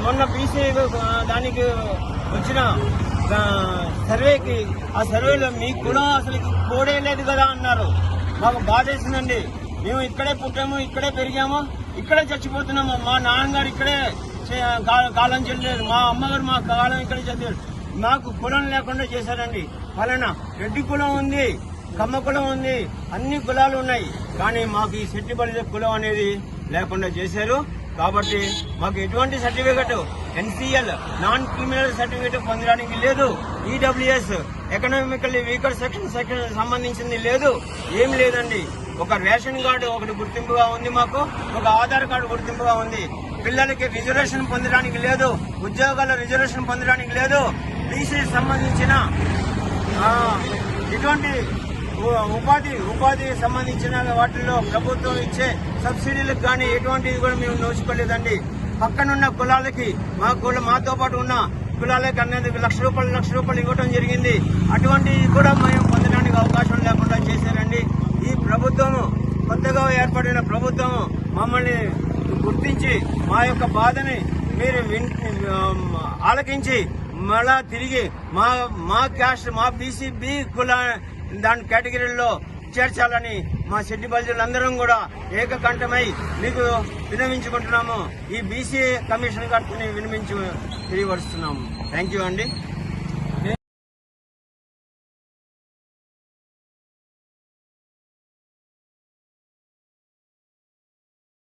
మొన్న బీసీ దానికి వచ్చిన సర్వేకి, ఆ సర్వేలో మీ కులం అసలు కోడే లేదు కదా అన్నారు. మాకు బాధేసిందండి. మేము ఇక్కడే పుట్టాము, ఇక్కడే పెరిగాము, ఇక్కడే చచ్చిపోతున్నాము. మా నాన్నగారు ఇక్కడే కాలం చెల్లేదు, మా అమ్మగారు మా కాలం ఇక్కడే చదివారు. మాకు కులం లేకుండా చేశారండి. వలన రెడ్డి కులం ఉంది, కమ్మ కులం ఉంది, అన్ని కులాలు ఉన్నాయి. కానీ మాకు ఈ సెట్టిబలిజ కులం అనేది లేకుండా చేశారు. కాబట్టి మాకు ఎటువంటి certificate, NCL non criminal certificate పొందడానికి లేదు. ఈడబ్ల్యూఎస్ ఎకనామికల్లీ వీకర్ సెక్షన్ సంబంధించింది లేదు, ఏం లేదండి. ఒక రేషన్ కార్డు ఒకటి గుర్తింపుగా ఉంది, మాకు ఒక ఆధార్ కార్డు గుర్తింపుగా ఉంది. పిల్లలకి రిజర్వేషన్ పొందడానికి లేదు, ఉద్యోగాల రిజర్వేషన్ పొందడానికి లేదు. బీసీ సంబంధించిన ఇటువంటి ఉపాధి సంబంధించిన వాటిల్లో ప్రభుత్వం ఇచ్చే సబ్సిడీలకు కానీ ఎటువంటిది కూడా మేము నోచుకోలేదండి. పక్కనున్న కులాలకి మాతో పాటు ఉన్న కులాలకి అనేది లక్ష రూపాయలు ఇవ్వడం జరిగింది. అటువంటివి కూడా మేము పొందడానికి అవకాశం లేకుండా చేశారండి. ఈ ప్రభుత్వము, కొత్తగా ఏర్పడిన ప్రభుత్వం మమ్మల్ని గుర్తించి మా యొక్క బాధని మీరు ఆలకించి మళ్ళా తిరిగి మా క్యాస్ట్, మా బీసీ కుల దాని కేటగిరీలో చేర్చాలని మా శెట్టి బలిజలందరం కూడా ఏకకంఠమై మీకు విన్నవించుకుంటున్నాము. ఈ బీసీ కమిషన్ గారిని తెలియపరుస్తున్నాము. థ్యాంక్ యూ అండి.